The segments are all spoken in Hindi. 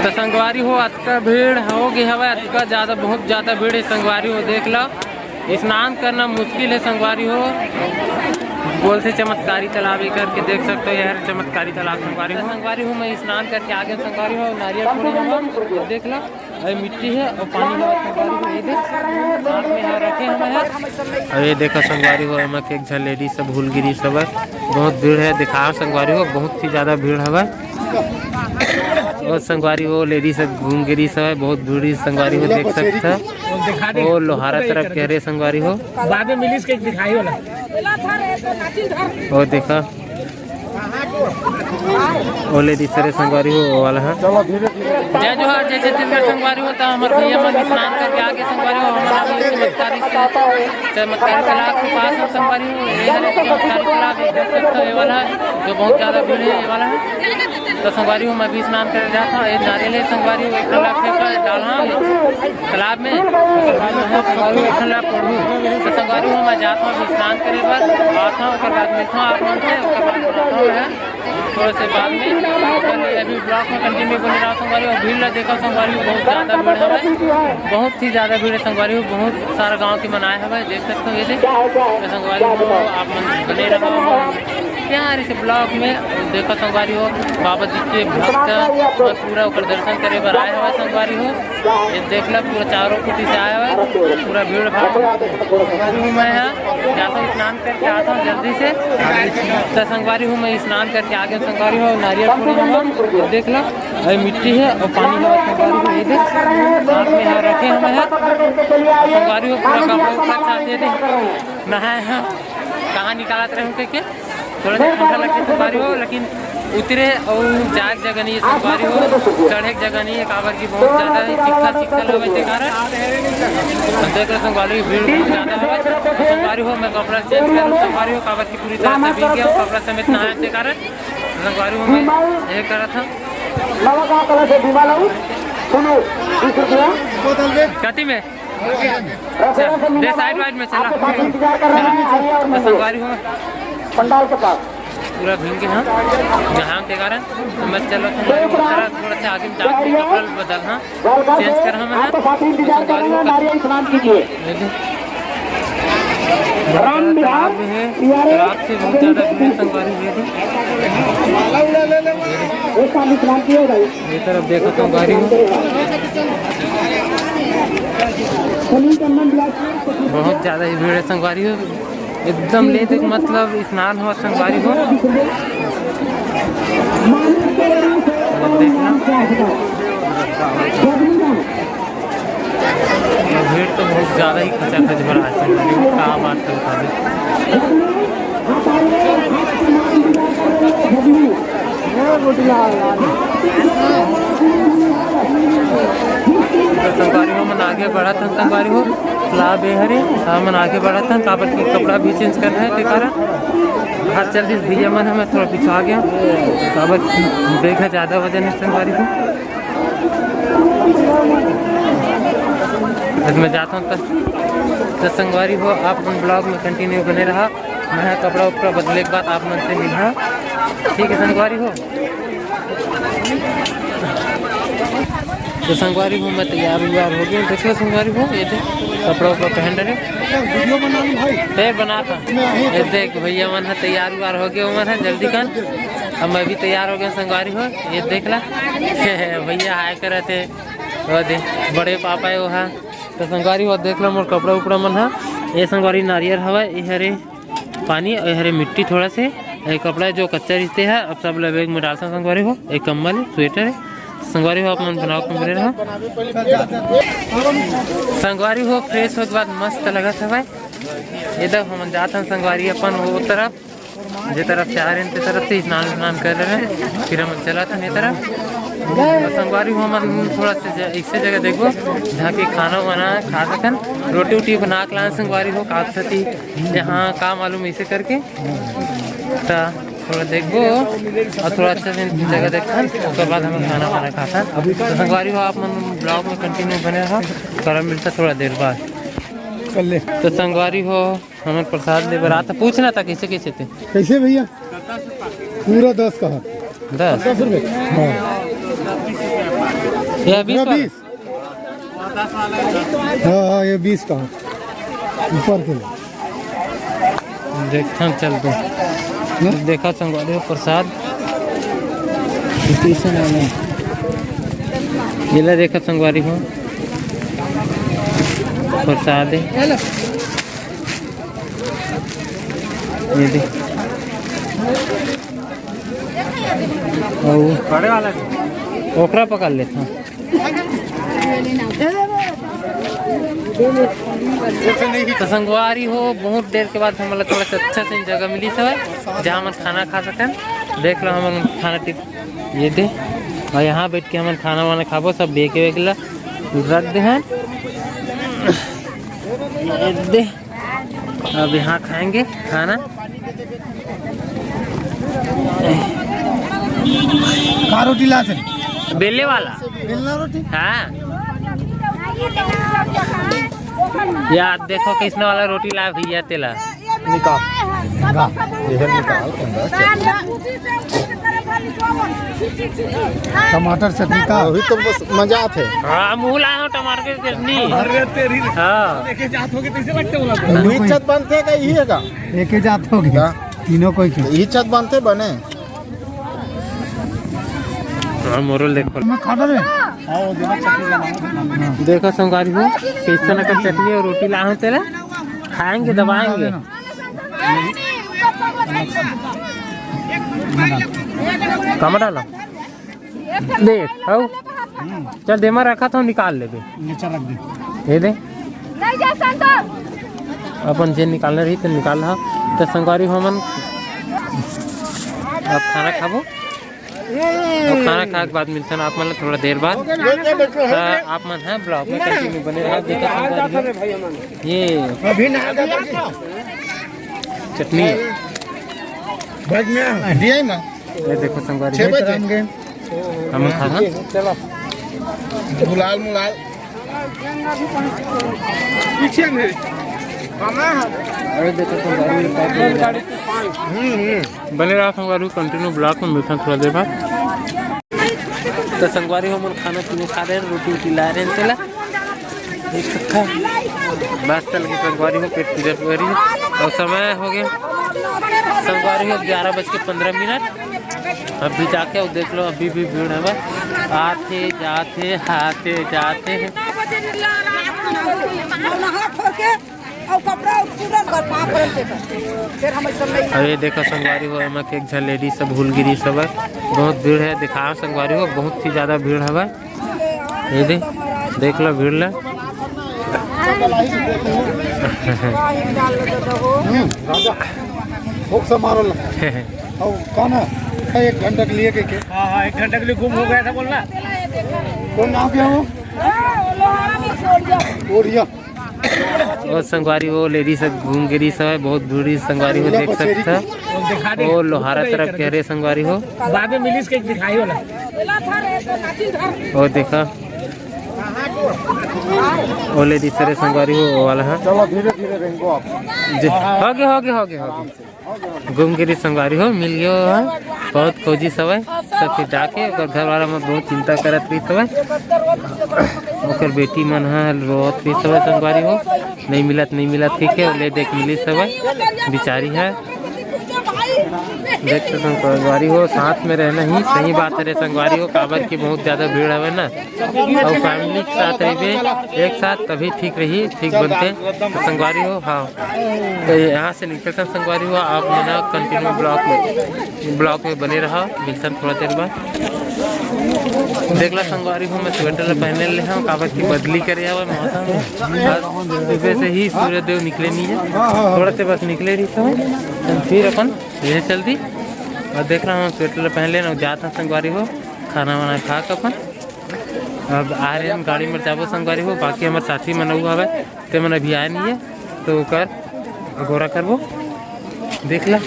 तो संगवारी हो आज का भीड़ हो गई हवा, आज का ज़्यादा बहुत ज़्यादा भीड़ है संगवारी हो। देख लो स्नान करना मुश्किल है संगवारी हो। बोल से चमत्कारी तालाब करके देख सकते हो यार, चमत्कारी तालाब संगवारी हो। संगवारी हो मैं स्नान करके आगे संगवारी हो नारियल फोड़ी हवा, देख लो अरे मिट्टी है और पानी है संगवारी हो। ये देख साथ में है रखे हम है। और ये देखो संगवारी हो एम एक झन लेडीज सब भूल गिरी सब है, बहुत भीड़ है। दिखा संगवारी हो बहुत ही ज़्यादा भीड़ है और संगवारी हो लेडीज सब घूम गिरी सब है, बहुत भीड़ संगवारी हो। देख सकते हो वो लोहारा तरफ कह रहे संगवारी हो और देखा वो लेडीज सरे संगवारी हो वाला है। जय जोहार जय छत्तीसगढ़ संगवारी होता है हमारे भैया मन स्नान करके आगे संगवारी हो। हमारा चमत्कारी तालाब के पास हम संगवारी हो। चमत्कारी तालाब देख सकते हो ये वाला है जो बहुत ज़्यादा भीड़ है ये वाला है। तो संगवारी हो मैं भी स्नान कर जाता हूँ। ये नारियल है संगवारी हो 1 लाख फेंका डालना तालाब में संगवारी हो 1 लाख पढ़ू। तो संगवारी हो मैं जाता हूँ स्नान करे बाद आता हूँ, उसके बाद मिलता हूँ आप मन से, उसके बाद बनाता हूँ थोड़े से बाद में। अभी ब्लॉक में कंटिन्यू बन रहा संगवारी हो। भीड़ देखो संगवारी हो बहुत ज़्यादा भीड़ है, बहुत ही ज़्यादा भीड़ है संगवारी हो। बहुत सारा गाँव की मनाए है देख सकते हो। ये देख संगवारी हो आप मन बने रहो यार इस ब्लॉग में। देखो संगवारी हो बाबा जी के भक्त पूरा ऊपर दर्शन करे बार आए हुए संगवारी हो। ये देख लो पूरा चारों कुटी से आया हुआ पूरा भीड़ भाड़। मैं जाता हूँ स्नान करके आता हूँ जल्दी से। तो संगवारी हूँ मैं स्नान करके आगे संगवारी हो नारियल फोड़ी हूँ। देख लो अरे मिट्टी है और पानी है संगवारी हो। ये देख साथ में है रखे हम है संगवारी हो पूरा कपड़ा चाहते थे नहाए हैं कहाँ निकालते रहे के थोड़ा सा ठंडा लगती संगवारी हो, लेकिन उतरे और जाग जगह नहीं है संगवारी हो, चढ़े जगह नहीं है काबर की बहुत ज़्यादा चिक्कल हो वैसे कारण देख रहे संगवारी की भीड़ बहुत ज़्यादा है। संगवारी हो मैं कपड़ा चेंज करूँ संगवारी हो काबर की पूरी तरह से भीग गया हूँ कपड़ा समेत नहाए के कारण। संगवारी हो मैं यही कर रहा था कति में साइड वाइड में चला संगवारी हो पंडाल के पास पूरा भींग के हाँ जहाँ के कारण मैं चलो थोड़ा सा आगे जाकर कपड़ा बदल हाँ चेंज कर हम नारियल स्नान कीजिए। तालाब है तालाब से बहुत ज़्यादा भीड़ संगवारी हुई थी। ये तरफ देखो संगवारी हो बहुत ज़्यादा ही भीड़ है संगवारी हो एकदम ले तक मतलब स्नान हुआ संगवारी हो। देखना भीड़ तो बहुत ज़्यादा ही खचाखच भरा है संगवारी हो। कहाँ बात करता संगवारी हो मन आगे बढ़ा था संगवारी हो तालाब हरे मन आगे बढ़ा था काबर की कपड़ा भी चेंज करना है के कारण घर चलती भैया मन है मैं थोड़ा पीछे आ गया काबर देखा ज़्यादा वजन है संगवारी को। मैं जाता हूँ तो संगवारी हो आप मन ब्लॉग में कंटिन्यू बने रहा। मैं कपड़ा उपड़ा बदले के बाद आप मन से मिला ठीक है संगवारी हो। तो संगवारी हो मैं तैयार हो गया देख लो संगवारी हो। ये देख कपड़ा उपड़ा पहन रहे वीडियो बना भाई तय बनाता ये देख भैया मन है तैयार व्यार हो गया उमर है जल्दी कर। अब मैं भी तैयार हो गया संगवारी हो। ये देख ला भैया हाय करे थे दे बड़े पापा है वहाँ। तो संगवारी हो देख लो मोर कपड़ा उपड़ा मन है। ये संगवारी नारियल हवा ये हरे पानी और हरे मिट्टी थोड़ा से कपड़ा जो कच्चा रिश्ते है अब सब बैग में डालता संगवारी हो। एक कम्बल है स्वेटर है संगवारी हो अपन बनाओ कमरे रहा संगवारी हो फ्रेश हो के बाद मस्त लगा था भाई। इधर हम जाते हैं संगवारी अपन वो तरफ जे तरफ से आ रहे हैं तरफ से स्नान कर रहे हैं फिर हम चला था ये तरफ। संगवारी हो हम थोड़ा सा ऐसे जगह देखो जहाँ की खाना वाना खा सकन रोटी वोटी बना के लाए संगवारी हो काफ सती यहाँ काम मालूम ऐसे करके थोड़ा देखो और थोड़ा अच्छा से जगह देखा उसके बाद हमें खाना वाना खाता। तो संगवारी हो आप मन ब्लॉग में कंटिन्यू बने रहा कर मिलता थोड़ा देर बाद कर ले। तो संगवारी हो हमें प्रसाद ले बरा था पूछना था कैसे कैसे थे कैसे भैया पूरा 10 कहा 10 रुपये। ये 20 वाला? हाँ ये 20 का ऊपर के देखता हूँ, चल दो देखा संगवारी हो प्रसाद ये ला देखा संगवारी हो प्रसाद है ये देख बड़े वाला ओकरा पकड़ लेता हूँ। तो संगवारी हो बहुत देर के बाद हमारा थोड़ा सा अच्छा से जगह मिली सब जहाँ हम खाना खा सकें। देख लो हम खाना ये दे और यहाँ बैठ के हम खाना वाना खाबो सब बेके वेगला रख दे हैं ये दे। अब यहाँ खाएंगे खाना का रोटी लाते बेले वाला बेलना रोटी हाँ यार देखो किसने वाला रोटी ला भैया तेला निकाल इधर निकाल टमाटर चटनी का अभी तो बस मजा थे। हाँ मुँह लाया हूँ टमाटर की चटनी हाँ एक छत बनते का यही है का एक ही जात हो गया तीनों कोई यही छत बनते बने मोरल देखो मैं खाता रे देखो संगवारी हो कैसा का चटनी और रोटी ला हूँ तेरा खाएंगे दबाएंगे कम डाला देख आओ चल दे मैं रखा था निकाल ले नीचे रख दे ये दे अपन जे निकालना रही तो निकाल रहा तो संगवारी हो मन अब खाना खाबो और खाना खाने के बाद मिलते हैं आप मतलब थोड़ा देर बाद आप मन है ब्लॉग में कंटिन्यू बने रहा। देखा ये चटनी ये देखो संगवारी हम खाना मुलाल मुलाल पीछे में अरे देखो संगवारी बने रहा संगवारी कंटिन्यू ब्लॉग में मिलते हैं थोड़ा देर बाद। तो संगवारी हम खाना पीने खा रहे हैं रोटी वोटी ला रहे हैं चला एक सखा बस चल के संगवारी में पेट पूजा करी और समय हो गया संगवारी हो 11:15। अभी जाके और देख लो अभी भी भीड़ है आते जाते आते जाते हैं अरे देखो संगवारी हो एम एक झन लेडी सब भूल गिरी सब है बहुत भीड़ है दिखा संगवारी हो बहुत ही ज़्यादा भीड़ है ये देख लो भीड़ ला कौन है 1 घंटे के लिए हाँ 1 घंटे के लिए गुम हो गया था बोलना कौन नाम क्या हो और संगवारी वो लेडी सब घूम गिरी सब है बहुत भीड़ संगवारी हो देख सकते वो लोहारा तरफ कह रहे संगवारी हो बाद में मिलिस के दिखाई होला और देखा वो लेडी सरे संगवारी हो वो वाला है चलो धीरे धीरे रेंगो आप हो गया घूम गिरी संगवारी हो मिल गया है बहुत खोजी सब है सब फिर जाके घर वाला में बहुत चिंता करत रही सब है बेटी मन है रोत रही सब है संगवारी हो नहीं मिलत ठीक है ले देख मिली सब है बिचारी है देख तो संगवारी हो साथ में रहना ही सही बात है संगवारी हो काबर की बहुत ज़्यादा भीड़ है ना और फैमिली के साथ रहिए एक साथ तभी ठीक रही ठीक बनते तो संगवारी हो हाँ तो यहाँ से निकलते संगवारी हो आप मेरा कंटिन्यू ब्लॉग में बने रहा मिलता थोड़ा देर बाद देख ला संगवारी हो मैं स्वेटर पहने ले हूँ काबर की बदली करे हुआ मौसम सुबह से ही सूर्यदेव निकले नहीं है थोड़ा से बस निकले रही समय फिर अपन यह चलती और देख रहा हूँ स्वेटर पहन लेना जाता संगवारी हो खाना वाना खा के अपन अब आ रहे हम गाड़ी में जाबो संगवारी हो बाकी हमारे साथी मन हुआ है तो मन अभी आया नहीं है तो कर गोरा करबो देख ला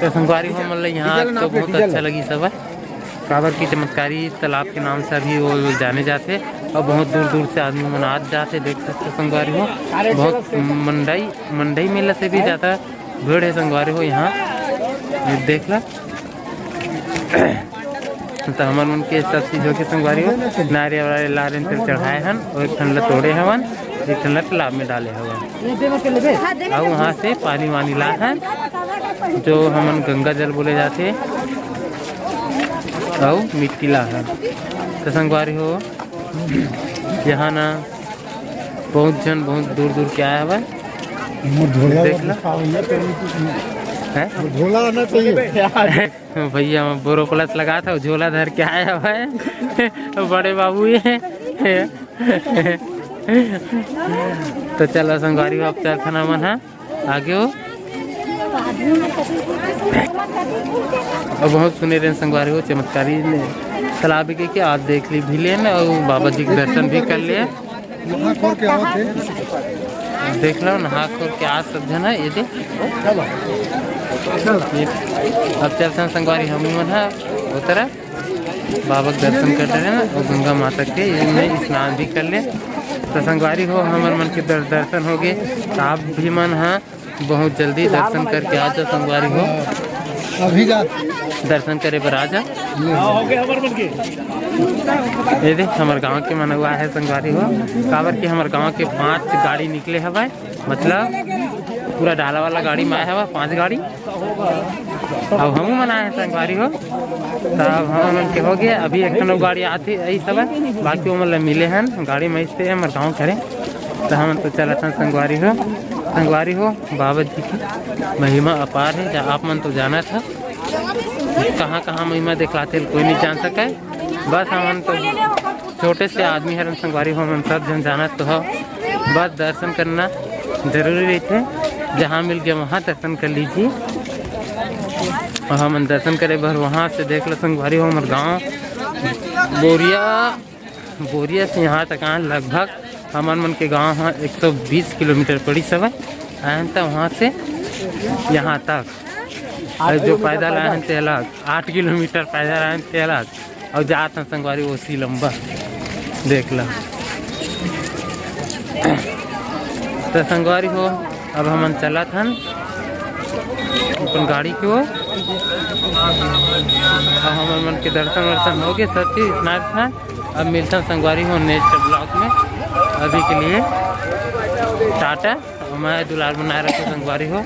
तो संगवारी हो मतलब यहाँ तो बहुत अच्छा लगी सब है काबर की चमत्कारी तालाब के नाम से अभी वो जाने जाते और बहुत दूर दूर से आदमी मन आज जाते देख सकते संगवारी हो बहुत मंडई मेला से भी ज़्यादा भीड़ है संगवारी हो यहाँ देख ला तो हमन उनके सब चीज होके संगवारी हो नारियल वाले लारेन तेल चढ़ाए हन और एक ठंडा तोड़े हवन एक ठंडा तालाब में डाले हवन और वहाँ से पानी वानी ला है जो हमन गंगा जल बोले जाते और मिट्टी ला है। तो संगवारी हो यहाँ ना बहुत जन बहुत दूर दूर के आया हुआ देख लो झोला आना चाहिए भैया मैं बोरो प्लस लगा था झोला धर के आया हुआ है बड़े बाबू ये तो चलो संगवारी हो अब चल खाना मन है आगे हो और बहुत सुने रहे संगवारी हो चमत्कारी तालाब के आप देख ली भी लेन और बाबा जी के दर्शन भी कर लिए देख लो नहा खोल के आज सब जन है ये देख अब चलते हैं संगवारी हम मन है उतरा बाबा के दर्शन कर रहे हैं और गंगा माता के इनमें स्नान भी कर ले। तो संगवारी हो हमारे मन के दर्शन हो गए तो आप भी मन है बहुत जल्दी दर्शन करके आ जाओ संगवारी हो अभी जा दर्शन करे पर आ जा ये देख हमारे गांव के मन हुआ है संगवारी हो काबर के हमारे गांव के 5 गाड़ी निकले हवा मतलब पूरा डाला वाला गाड़ी में आया हवा 5 गाड़ी अब हम मन आए संगवारी हो तब हम मन के हो गया अभी एक गाड़ी आती यही सब है बाकी वो मतलब मिले हैं गाड़ी में से हमारे गाँव करे तो हम तो चला था संगवारी हो बाबा जी की महिमा अपार है जहाँ आप मन तो जाना था कहाँ कहाँ महिमा दिखलाते कोई नहीं जान सके बस हम तो छोटे से आदमी है संगवारी हो हम सब जन जाना तो हो बस दर्शन करना जरूरी रहते जहाँ मिल गया वहाँ दर्शन कर लीजिए और हम दर्शन करे भर वहाँ से देख लो संगवारी हो हमारे गाँव बोरिया से यहाँ तक आए लगभग हमारे मन के गांव हाँ 120 किलोमीटर पड़ी सब आए तो वहाँ से यहाँ तक और जो पैदल आए थे अलग 8 किलोमीटर पैदल आए थे अलग और जाते हैं संगवारी उसी लंबा देख लो। तो संगवारी हो अब हम चला था अपन गाड़ी की ओर हमारे मन के दर्शन वर्शन हो गए सब चीज स्नान अब मिलता संगवारी हो नेक्स्ट ब्लॉग में अभी के लिए टाटा मैं दुलार बना रखा संगवारी हो।